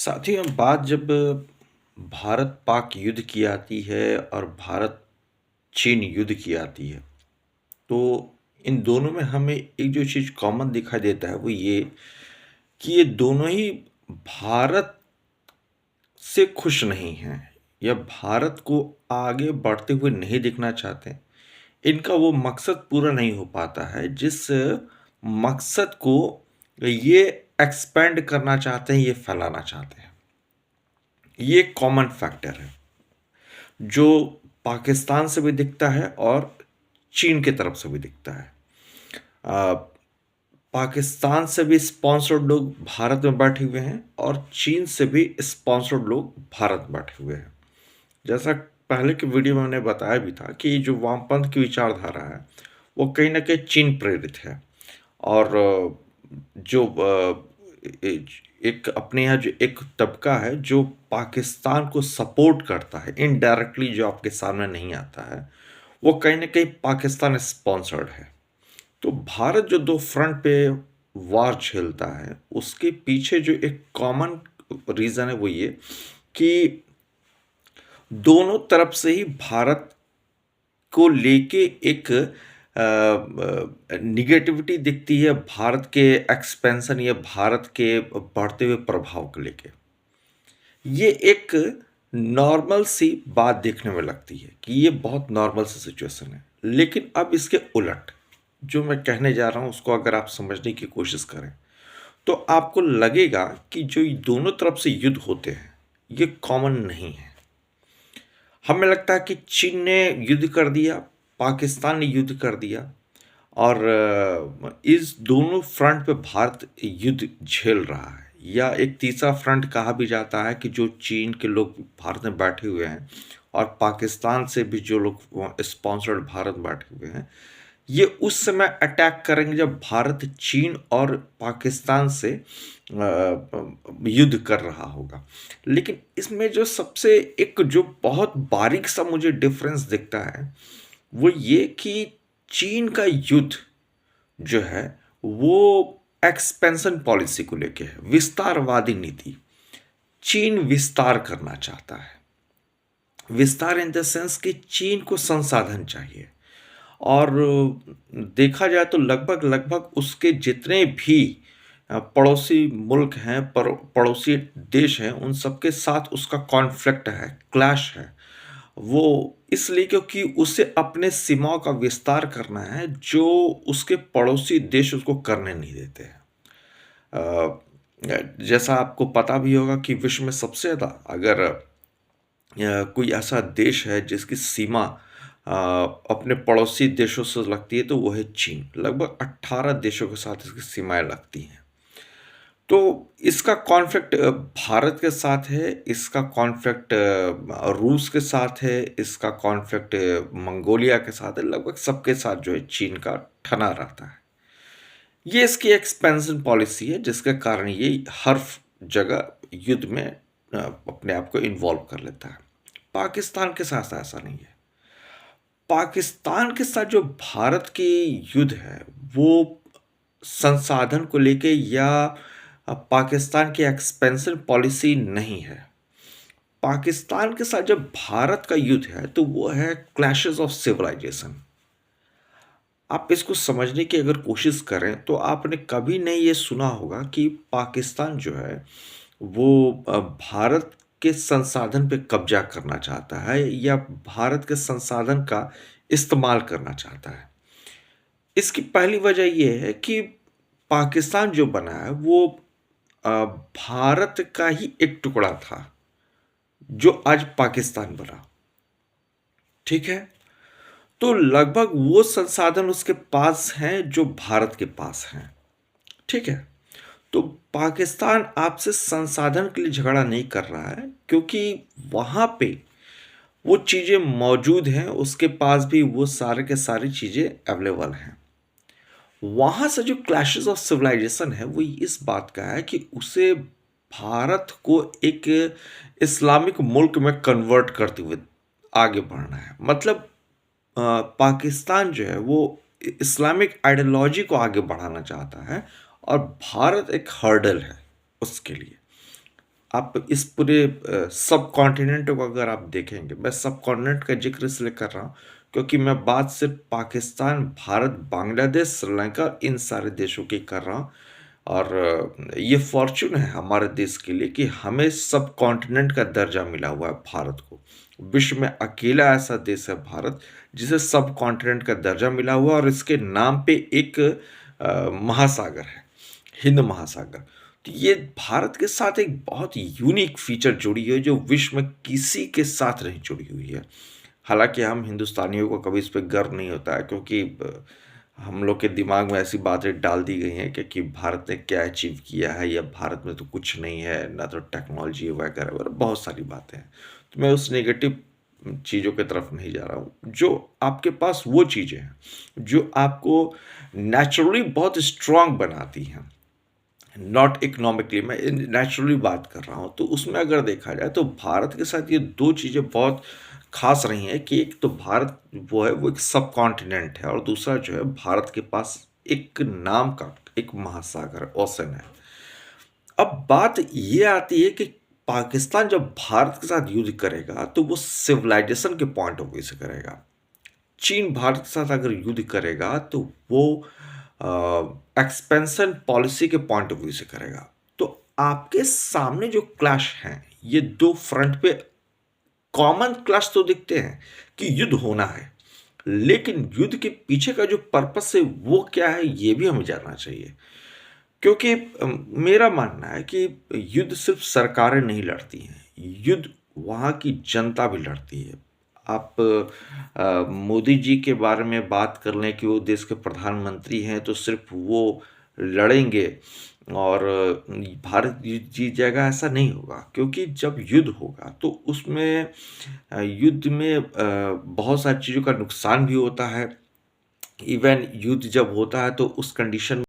साथियों, बात जब भारत पाक युद्ध की आती है और भारत चीन युद्ध की आती है, तो इन दोनों में हमें एक जो चीज़ कॉमन दिखाई देता है वो ये कि ये दोनों ही भारत से खुश नहीं हैं या भारत को आगे बढ़ते हुए नहीं दिखना चाहते। इनका वो मकसद पूरा नहीं हो पाता है जिस मकसद को ये एक्सपेंड करना चाहते हैं, ये फैलाना चाहते हैं। ये एक कॉमन फैक्टर है जो पाकिस्तान से भी दिखता है और चीन की तरफ से भी दिखता है। आ, पाकिस्तान से भी स्पॉन्सर्ड लोग भारत में बैठे हुए हैं और चीन से भी स्पॉन्सर्ड लोग भारत में बैठे हुए हैं। जैसा पहले की वीडियो में मैंने बताया भी था कि जो वामपंथ की विचारधारा है वो कहीं ना कहीं चीन प्रेरित है। और जो एक अपने यहाँ जो एक तबका है जो पाकिस्तान को सपोर्ट करता है इनडायरेक्टली, जो आपके सामने नहीं आता है, वो कहीं ना कहीं पाकिस्तान स्पॉन्सर्ड है। तो भारत जो दो फ्रंट पे वार झेलता है उसके पीछे जो एक कॉमन रीज़न है वो ये कि दोनों तरफ से ही भारत को लेके एक निगेटिविटी दिखती है, भारत के एक्सपेंशन या भारत के बढ़ते हुए प्रभाव को लेके। ये एक नॉर्मल सी बात देखने में लगती है कि ये बहुत नॉर्मल सी सिचुएशन है, लेकिन अब इसके उलट जो मैं कहने जा रहा हूँ उसको अगर आप समझने की कोशिश करें तो आपको लगेगा कि जो ये दोनों तरफ से युद्ध होते हैं ये कॉमन नहीं है। हमें लगता है कि चीन ने युद्ध कर दिया, पाकिस्तान ने युद्ध कर दिया और इस दोनों फ्रंट पे भारत युद्ध झेल रहा है। या एक तीसरा फ्रंट कहा भी जाता है कि जो चीन के लोग भारत में बैठे हुए हैं और पाकिस्तान से भी जो लोग स्पॉन्सर्ड भारत में बैठे हुए हैं, ये उस समय अटैक करेंगे जब भारत चीन और पाकिस्तान से युद्ध कर रहा होगा। लेकिन इसमें जो सबसे एक जो बहुत बारीक सा मुझे डिफरेंस दिखता है वो ये कि चीन का युद्ध जो है वो एक्सपेंशन पॉलिसी को लेके है, विस्तारवादी नीति। चीन विस्तार करना चाहता है, विस्तार इन द सेंस कि चीन को संसाधन चाहिए। और देखा जाए तो लगभग लगभग उसके जितने भी पड़ोसी मुल्क हैं, पड़ोसी देश हैं, उन सबके साथ उसका कॉन्फ्लिक्ट है, क्लैश है। वो इसलिए क्योंकि उसे अपने सीमाओं का विस्तार करना है जो उसके पड़ोसी देश उसको करने नहीं देते हैं। जैसा आपको पता भी होगा कि विश्व में सबसे ज़्यादा अगर कोई ऐसा देश है जिसकी सीमा अपने पड़ोसी देशों से लगती है तो वो है चीन। लगभग 18 देशों के साथ इसकी सीमाएं लगती हैं। तो इसका कॉन्फ्लिक्ट भारत के साथ है, इसका कॉन्फ्लिक्ट रूस के साथ है, इसका कॉन्फ्लिक्ट मंगोलिया के साथ है, लगभग सबके साथ जो है चीन का ठना रहता है। ये इसकी एक्सपेंशन पॉलिसी है जिसके कारण ये हर जगह युद्ध में अपने आप को इन्वॉल्व कर लेता है। पाकिस्तान के साथ ऐसा नहीं है। पाकिस्तान के साथ जो भारत की युद्ध है वो संसाधन को लेके या पाकिस्तान की एक्सपेंशन पॉलिसी नहीं है। पाकिस्तान के साथ जब भारत का युद्ध है तो वो है क्लैशेस ऑफ सिविलाइजेशन। आप इसको समझने की अगर कोशिश करें तो आपने कभी नहीं ये सुना होगा कि पाकिस्तान जो है वो भारत के संसाधन पे कब्जा करना चाहता है या भारत के संसाधन का इस्तेमाल करना चाहता है। इसकी पहली वजह ये है कि पाकिस्तान जो बना है वो भारत का ही एक टुकड़ा था जो आज पाकिस्तान बना। ठीक है, तो लगभग वो संसाधन उसके पास हैं जो भारत के पास हैं। ठीक है, तो पाकिस्तान आपसे संसाधन के लिए झगड़ा नहीं कर रहा है क्योंकि वहां पे वो चीज़ें मौजूद हैं, उसके पास भी वो सारे के सारी चीज़ें अवेलेबल हैं। वहां से जो क्लैशेस ऑफ सिविलाइजेशन है वो इस बात का है कि उसे भारत को एक इस्लामिक मुल्क में कन्वर्ट करते हुए आगे बढ़ना है। मतलब पाकिस्तान जो है वो इस्लामिक आइडियोलॉजी को आगे बढ़ाना चाहता है और भारत एक हर्डल है उसके लिए। आप इस पूरे सब कॉन्टिनेंट को अगर आप देखेंगे, मैं सब कॉन्टिनेंट का ज़िक्र इसलिए कर रहा हूँ, क्योंकि मैं बात सिर्फ़ पाकिस्तान, भारत, बांग्लादेश, श्रीलंका इन सारे देशों की कर रहा हूँ और ये फ़ॉर्च्यून है हमारे देश के लिए कि हमें सब कॉन्टिनेंट का दर्जा मिला हुआ है भारत को। विश्व में अकेला ऐसा देश है भारत, जिसे सब कॉन्टिनेंट का दर्जा मिला हुआ है और इसके नाम पे एक महासागर है, हिंद महासागर। तो ये भारत के साथ एक बहुत यूनिक फीचर जुड़ी है जो विश्व में किसी के साथ नहीं जुड़ी हुई है। हालाँकि हम हिंदुस्तानियों को कभी इस पे गर्व नहीं होता है क्योंकि हम लोग के दिमाग में ऐसी बातें डाल दी गई हैं कि भारत ने क्या अचीव किया है या भारत में तो कुछ नहीं है, ना तो टेक्नोलॉजी वगैरह-वगैरह बहुत सारी बातें हैं। तो मैं उस नेगेटिव चीज़ों की तरफ नहीं जा रहा हूँ। जो आपके पास वो चीज़ें हैं, जो आपको नेचुरली बहुत स्ट्रॉन्ग बनाती हैं। नॉट इकोनॉमिकली, मैं नेचुरली बात कर रहा हूँ, तो उसमें अगर देखा जाए तो भारत के साथ ये दो चीज़ें बहुत खास रही हैं कि एक तो भारत वो है, वो एक सब कॉन्टिनेंट है और दूसरा जो है भारत के पास एक नाम का एक महासागर ओशन है। अब बात ये आती है कि पाकिस्तान जब भारत के साथ युद्ध करेगा तो वो सिविलाइजेशन के पॉइंट ऑफ व्यू से करेगा। चीन भारत के साथ अगर युद्ध करेगा तो वो एक्सपेंशन पॉलिसी के पॉइंट ऑफ व्यू से करेगा। तो आपके सामने जो क्लैश हैं, ये दो फ्रंट पे कॉमन क्लैश तो दिखते हैं कि युद्ध होना है, लेकिन युद्ध के पीछे का जो पर्पस है वो क्या है, ये भी हमें जानना चाहिए। क्योंकि मेरा मानना है कि युद्ध सिर्फ सरकारें नहीं लड़ती हैं, युद्ध वहाँ की जनता भी लड़ती है। आप मोदी जी के बारे में बात कर लें कि वो देश के प्रधानमंत्री हैं, तो सिर्फ वो लड़ेंगे और भारत जीत जाएगा, ऐसा नहीं होगा। क्योंकि जब युद्ध होगा तो उसमें युद्ध में बहुत सारी चीज़ों का नुकसान भी होता है। इवन युद्ध जब होता है तो उस कंडीशन